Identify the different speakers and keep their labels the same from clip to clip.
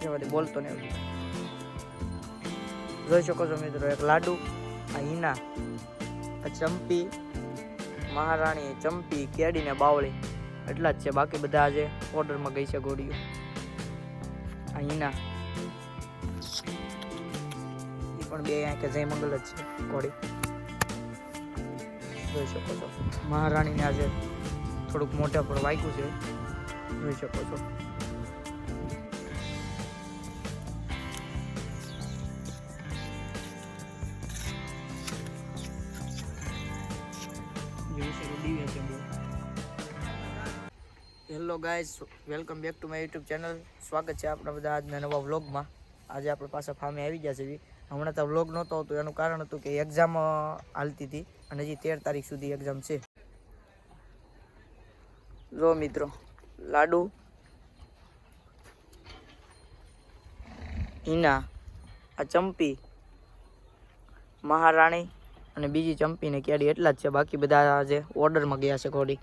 Speaker 1: જેવાથી બોલતો ને જોઈ શકો છો મિત્રો, એક લાડુ, આ હિના, આ ચંપી, મહારાણી, ચંપી, કેડી ને બાવળી એટલા જ છે. બાકી બધા આજે ઓર્ડરમાં ગઈ છે ઘોડીઓ. આ હિના એ પણ બે આંખે જય મંગલ જ છે ઘોડી, જોઈ શકો છો. મહારાણીને આજે થોડુંક મોઢા પર વાગ્યું છે, જોઈ શકો છો. Hello guys, welcome back to my YouTube channel. સ્વાગત છે આપણા બધા આજના નવા વ્લોગમાં. આજે આપણે પાછા ફાર્મે આવી ગયા છે. હમણાં તો વ્લોગ નહોતો આવતો, એનું કારણ હતું કે એક્ઝામ હાલતી હતી અને હજી 13 તારીખ સુધી એક્ઝામ છે. જો મિત્રો, લાડુ, હિના, આ ચંપી, મહારાણી અને બીજી ચંપી ને કેડી એટલા જ છે. બાકી બધા આજે ઓર્ડરમાં ગયા છે ઘોડી.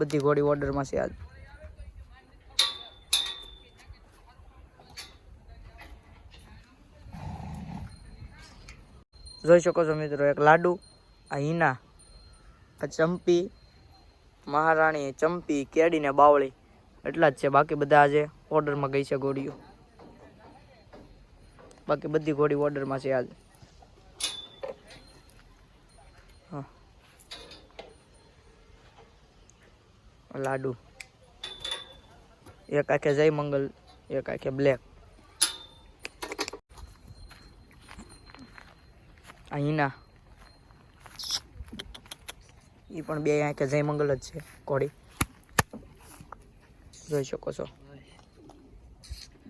Speaker 1: બધી ઘોડી ઓર્ડરમાં છે આજ. જોઈ શકો છો મિત્રો, એક લાડુ, આ હિના, આ ચંપી, મહારાણી, ચંપી, કેડી ને બાવળી એટલા જ છે. બાકી બધા આજે ઓર્ડરમાં ગઈ છે ઘોડીઓ. બાકી બધી ઘોડી ઓર્ડરમાં છે આજ. લાડુ, એક આંખે જય મંગલ, એક આંખે બ્લેક. આ હિના, એ પણ બે આંખે જય મંગલ જ છે ઘોડી, જોઈ શકો છો.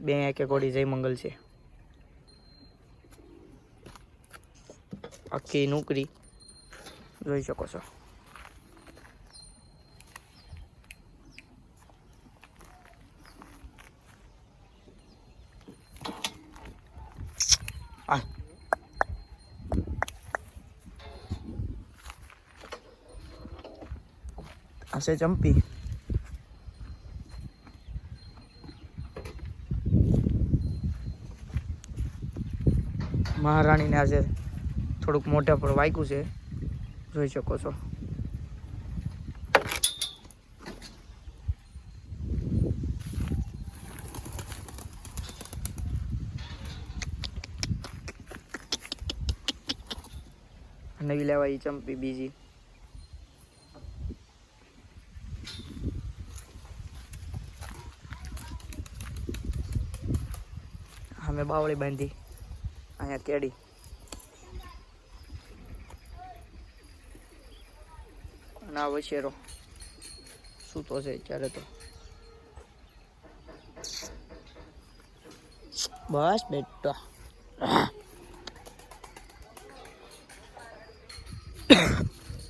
Speaker 1: બે આંખે ઘોડી જય મંગલ છે. આખી નોકરી જોઈ શકો છો. આ છે ચંપી, મહારાણીને આજે થોડુંક મોઢા પર વાગ્યું છે, જોઈ શકો છો. નવી લેવાય ચંપી બીજી. અમે બાવળી બાંધી, અહીંયા કેડી. ના વશેરો સૂતો છે અત્યારે તો. બસ બેટા,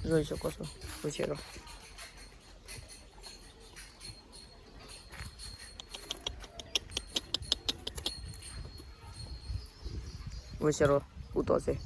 Speaker 1: જોઈ શકો છો વશેરો. વશેરો સૂતો છે.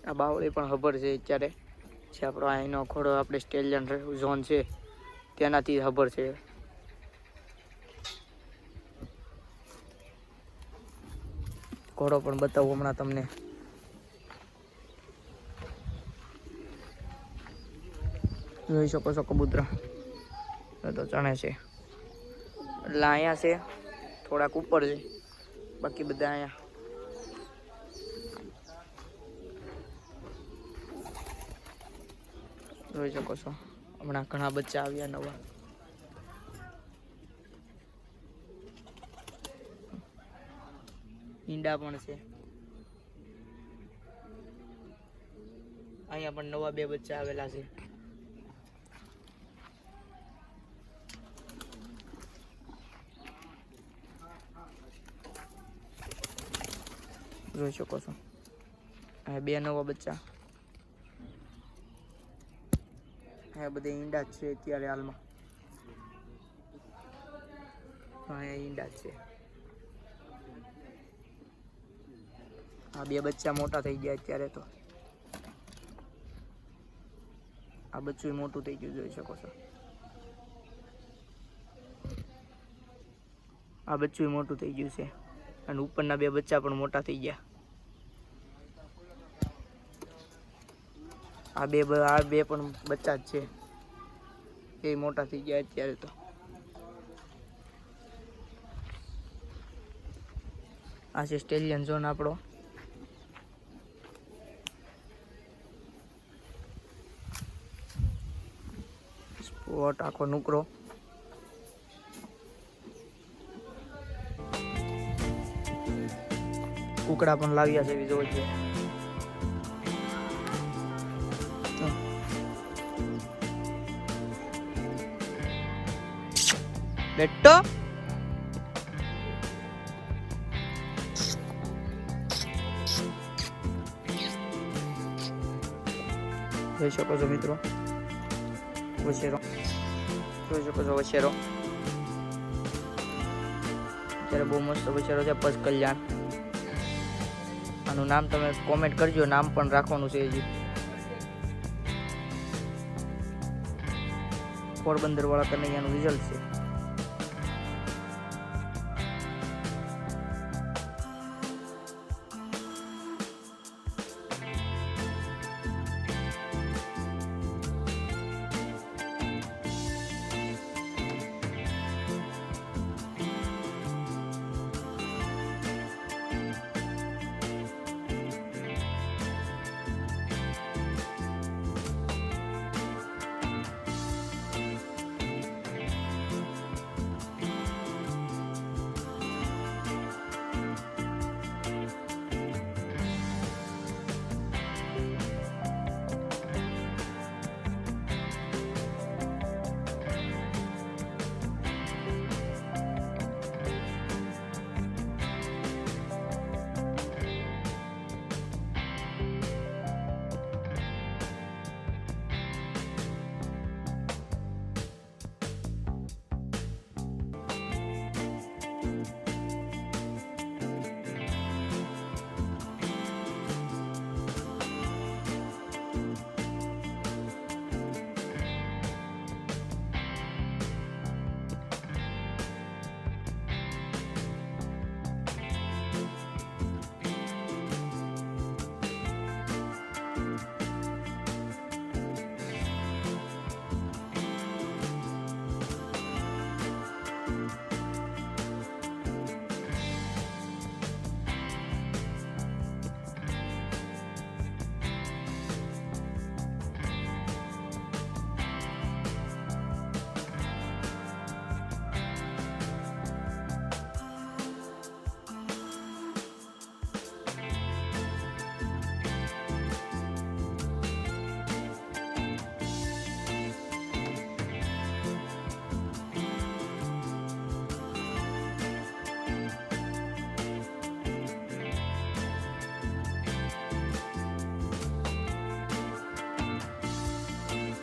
Speaker 1: આ બાવળી પણ ખબર છે અત્યારે છે આપણો અહીંનો ઘોડો, આપણે સ્ટેલિયન ઝોન છે તેનાથી ખબર છે. ઘોડો પણ બતાવું હમણાં તમને. જોઈ શકો છો કબૂતરા તો ચણે છે. એટલે અહીંયા છે થોડાક ઉપર છે, બાકી બધા અહીંયા જોઈ શકો છો હમણાં ઘણા બચ્ચા આવ્યા નવા. ઈંડા પણ છે. અહીંયા પણ નવા 2 બચ્ચા આવેલા છે. જોઈ શકો છો આ 2 નવા બચ્ચા. આ બધે ઈંડા જ છે અત્યારે હાલમાં. અહીંયા ઈંડા જ છે. આ 2 બચ્ચા મોટા થઈ ગયા અત્યારે તો. આ બચ્ચું મોટું થઈ ગયું જોઈ શકો છો. આ બચ્ચું મોટું થઈ ગયું છે અને ઉપરના 2 બચ્ચા પણ મોટા થઈ ગયા. આ બે પણ બચ્ચા જ છે એ મોટા થઈ ગયા અત્યારે તો. આ છે સ્ટેલિયન ઝોન આપણો. સ્પોટ આખો નુકરો. કુકડા પણ લાવ્યા છે જોવો છે. બેટો જોઈ શકો છો મિત્રો વછેરો. જોઈ શકો છો વછેરો અત્યારે બહુ મસ્ત વછેરો છે. પશ કલ્યાણ આનું નામ તમે કોમેન્ટ કરજો. નામ પણ રાખવાનું છે હજી. પોરબંદર વાળા કનૈયાનું રિઝલ્ટ છે.